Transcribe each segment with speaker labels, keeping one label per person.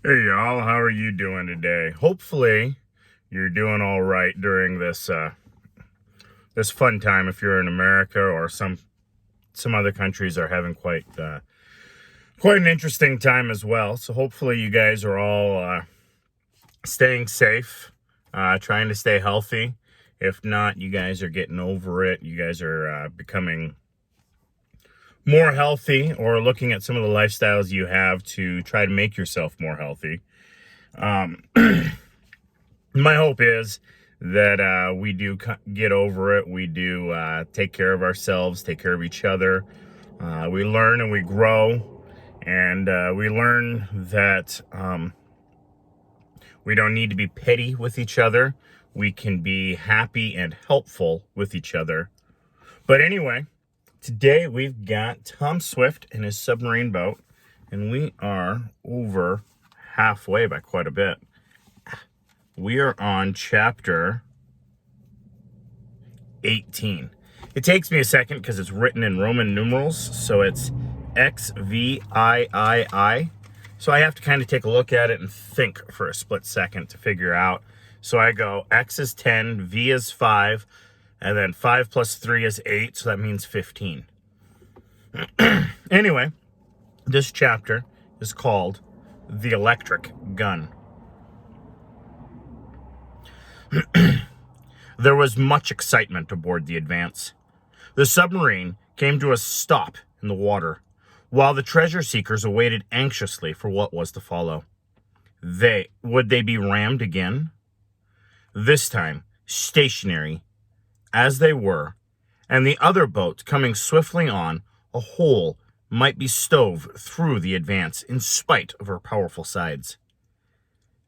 Speaker 1: Hey y'all, how are you doing today? Hopefully you're doing all right during this fun time if you're in America, or some other countries are having quite an interesting time as well. So hopefully you guys are all staying safe, trying to stay healthy. If not, you guys are getting over it. You guys are becoming more healthy, or looking at some of the lifestyles you have to try to make yourself more healthy. My hope is that we do get over it. We do take care of ourselves, take care of each other. We learn and we grow, and we learn that we don't need to be petty with each other. We can be happy and helpful with each other. But anyway, today we've got Tom Swift and his submarine boat, and we are over halfway by quite a bit. We are on chapter 18. It takes me a second because it's written in Roman numerals, so it's XVIII. So I have to kind of take a look at it and think for a split second to figure out. So I go X is 10, V is 5, and then 5 plus 3 is 8, so that means 15. Anyway, this chapter is called The Electric Gun. There was much excitement aboard the Advance. The submarine came to a stop in the water, while the treasure seekers awaited anxiously for what was to follow. Would they be rammed again? This time, stationary, as they were, and the other boat coming swiftly on, a hole might be stove through the Advance in spite of her powerful sides.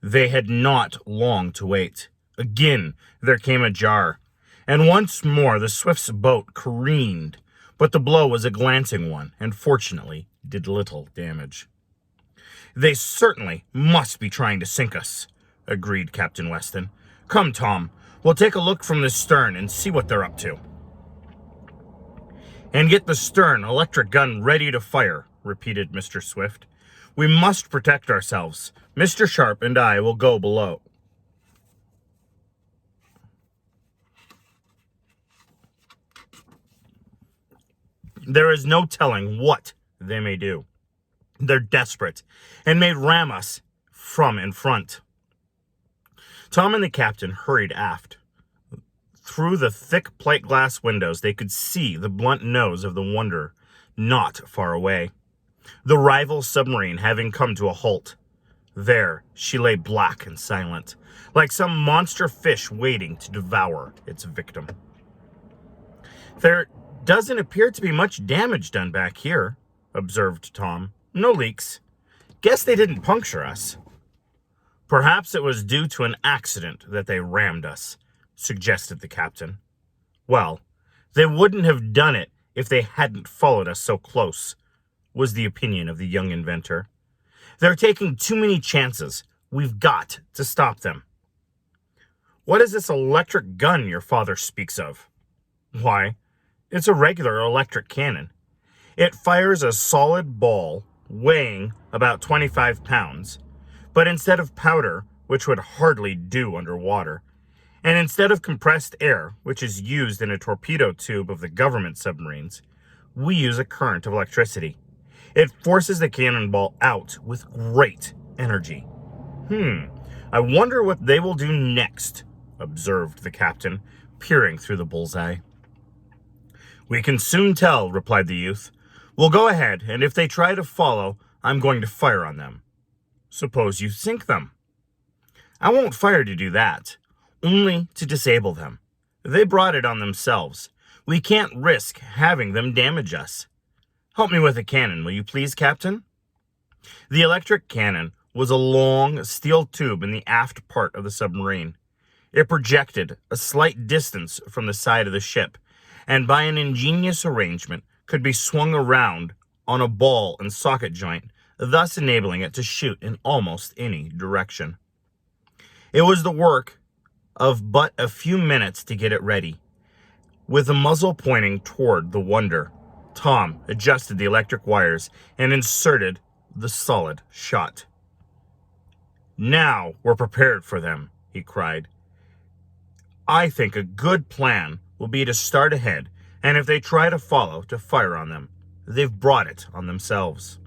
Speaker 1: They had not long to wait. Again, there came a jar, and once more the Swift's boat careened, but the blow was a glancing one, and fortunately did little damage. They certainly must be trying to sink us, agreed Captain Weston. Come, Tom, we'll take a look from the stern and see what they're up to. And get the stern electric gun ready to fire, repeated Mr. Swift. We must protect ourselves. Mr. Sharp and I will go below. There is no telling what they may do. They're desperate and may ram us from in front. Tom and the captain hurried aft. Through the thick plate glass windows, they could see the blunt nose of the Wonder not far away, the rival submarine having come to a halt. There she lay black and silent, like some monster fish waiting to devour its victim. There doesn't appear to be much damage done back here, observed Tom. No leaks. Guess they didn't puncture us. Perhaps it was due to an accident that they rammed us, suggested the captain. Well, they wouldn't have done it if they hadn't followed us so close, was the opinion of the young inventor. They're taking too many chances. We've got to stop them. What is this electric gun your father speaks of? Why, it's a regular electric cannon. It fires a solid ball weighing about 25 pounds, but instead of powder, which would hardly do underwater, and instead of compressed air, which is used in a torpedo tube of the government submarines, we use a current of electricity. It forces the cannonball out with great energy. I wonder what they will do next, observed the captain, peering through the bullseye. We can soon tell, replied the youth. We'll go ahead, and if they try to follow, I'm going to fire on them. Suppose you sink them. I won't fire to do that, only to disable them. They brought it on themselves. We can't risk having them damage us. Help me with a cannon, will you please, Captain? The electric cannon was a long steel tube in the aft part of the submarine. It projected a slight distance from the side of the ship, and by an ingenious arrangement could be swung around on a ball and socket joint, thus enabling it to shoot in almost any direction. It was the work of but a few minutes to get it ready. With the muzzle pointing toward the Wonder, Tom adjusted the electric wires and inserted the solid shot. Now we're prepared for them, he cried. I think a good plan will be to start ahead, and if they try to follow, to fire on them. They've brought it on themselves.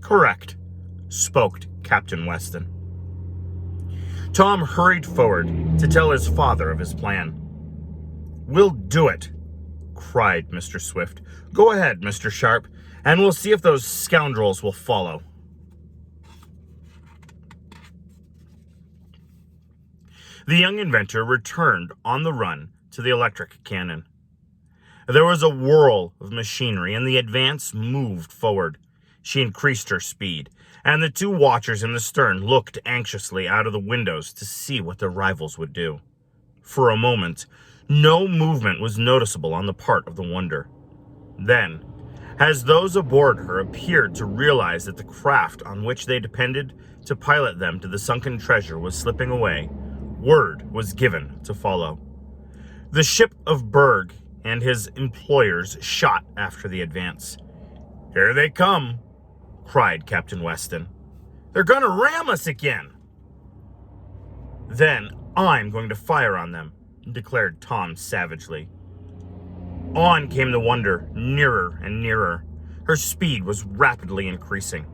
Speaker 1: Correct, spoke Captain Weston. Tom hurried forward to tell his father of his plan. We'll do it, cried Mr. Swift. Go ahead, Mr. Sharp, and we'll see if those scoundrels will follow. The young inventor returned on the run to the electric cannon. There was a whirl of machinery, and the Advance moved forward. She increased her speed, and the two watchers in the stern looked anxiously out of the windows to see what their rivals would do. For a moment, no movement was noticeable on the part of the Wonder. Then, as those aboard her appeared to realize that the craft on which they depended to pilot them to the sunken treasure was slipping away, word was given to follow. The ship of Berg and his employers shot after the Advance. Here they come, cried Captain Weston. They're going to ram us again. Then I'm going to fire on them, declared Tom savagely. On came the Wonder, nearer and nearer. Her speed was rapidly increasing.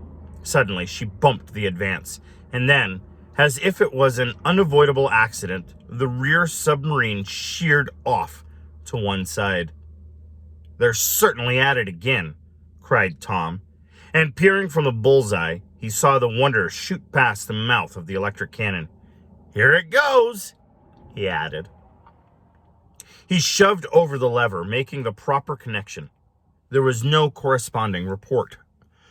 Speaker 1: Suddenly, she bumped the Advance, and then, as if it was an unavoidable accident, the rear submarine sheared off to one side. They're certainly at it again, cried Tom, and peering from the bullseye, he saw the Wonder shoot past the mouth of the electric cannon. Here it goes, he added. He shoved over the lever, making the proper connection. There was no corresponding report,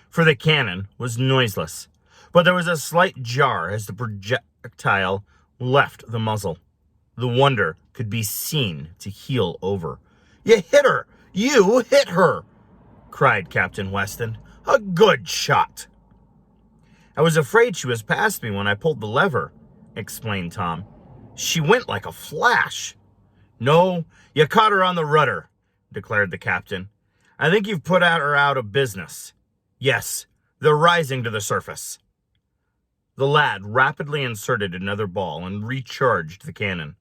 Speaker 1: for the cannon was noiseless, but there was a slight jar as the projectile left the muzzle. The Wonder could be seen to heel over. You hit her! You hit her! Cried Captain Weston. A good shot! I was afraid she was past me when I pulled the lever, explained Tom. She went like a flash. No, you caught her on the rudder, declared the captain. I think you've put her out of business. Yes, they're rising to the surface. The lad rapidly inserted another ball and recharged the cannon.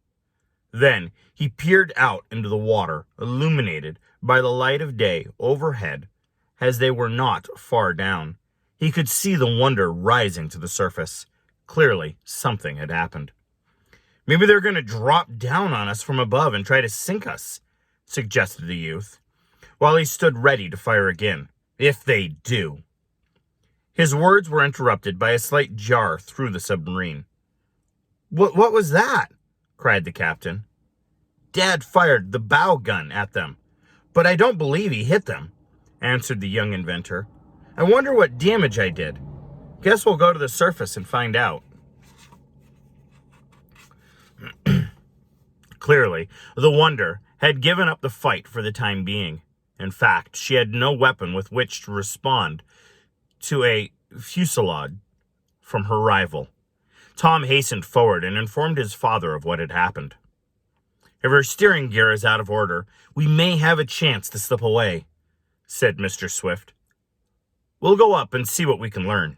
Speaker 1: Then he peered out into the water, illuminated by the light of day overhead. As they were not far down, he could see the Wonder rising to the surface. Clearly, something had happened. Maybe they're going to drop down on us from above and try to sink us, suggested the youth, while he stood ready to fire again. If they do. His words were interrupted by a slight jar through the submarine. What was that? Cried the captain. Dad fired the bow gun at them, but I don't believe he hit them, answered the young inventor. I wonder what damage I did. Guess we'll go to the surface and find out. Clearly, the Wonder had given up the fight for the time being. In fact, she had no weapon with which to respond to a fusillade from her rival. Tom hastened forward and informed his father of what had happened. If her steering gear is out of order, we may have a chance to slip away, said Mr. Swift. We'll go up and see what we can learn.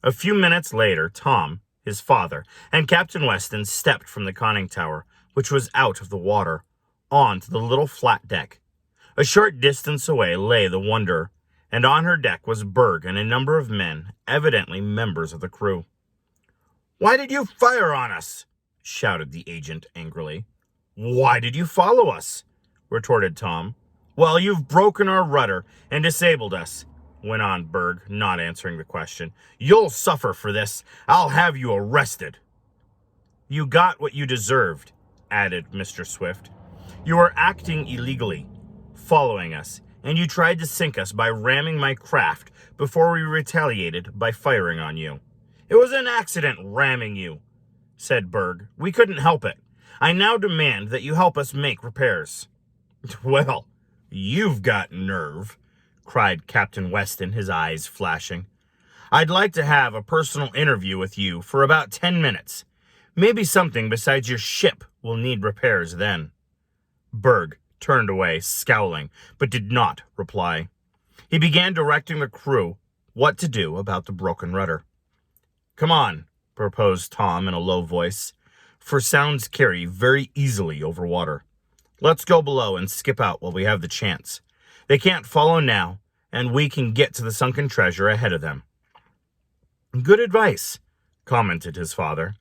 Speaker 1: A few minutes later, Tom, his father, and Captain Weston stepped from the conning tower, which was out of the water, onto the little flat deck. A short distance away lay the Wonder, and on her deck was Berg and a number of men, evidently members of the crew. Why did you fire on us? Shouted the agent angrily. Why did you follow us? Retorted Tom. Well, you've broken our rudder and disabled us, went on Berg, not answering the question. You'll suffer for this. I'll have you arrested. You got what you deserved, added Mr. Swift. You were acting illegally, following us, and you tried to sink us by ramming my craft before we retaliated by firing on you. It was an accident ramming you, said Berg. We couldn't help it. I now demand that you help us make repairs. Well, you've got nerve, cried Captain Weston, his eyes flashing. I'd like to have a personal interview with you for about 10 minutes. Maybe something besides your ship will need repairs then. Berg turned away, scowling, but did not reply. He began directing the crew what to do about the broken rudder. Come on, proposed Tom in a low voice, for sounds carry very easily over water. Let's go below and skip out while we have the chance. They can't follow now, and we can get to the sunken treasure ahead of them. Good advice, commented his father.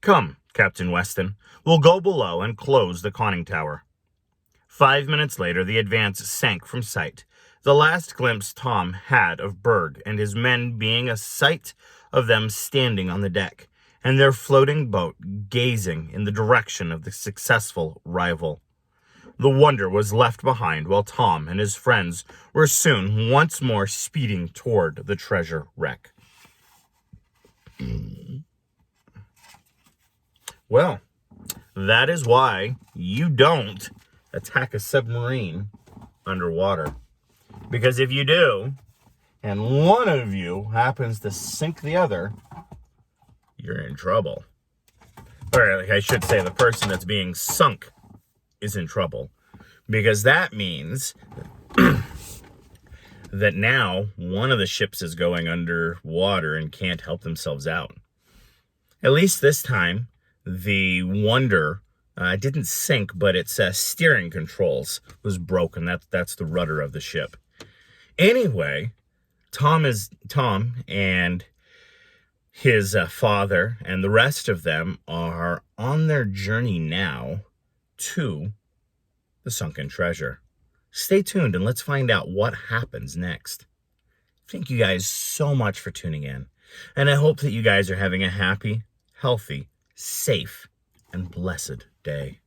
Speaker 1: Come, Captain Weston, we'll go below and close the conning tower. 5 minutes later, the Advance sank from sight, the last glimpse Tom had of Berg and his men being a sight of them standing on the deck, and their floating boat gazing in the direction of the successful rival. The Wonder was left behind while Tom and his friends were soon once more speeding toward the treasure wreck. Well, that is why you don't attack a submarine underwater. Because if you do, and one of you happens to sink the other, you're in trouble. Or I should say the person that's being sunk is in trouble. Because that means that now one of the ships is going underwater and can't help themselves out. At least this time, the Wonder didn't sink, but its steering controls was broken. That's the rudder of the ship. Anyway, Tom and his father and the rest of them are on their journey now to the sunken treasure. Stay tuned and let's find out what happens next. Thank you guys so much for tuning in. And I hope that you guys are having a happy, healthy, safe, and blessed day.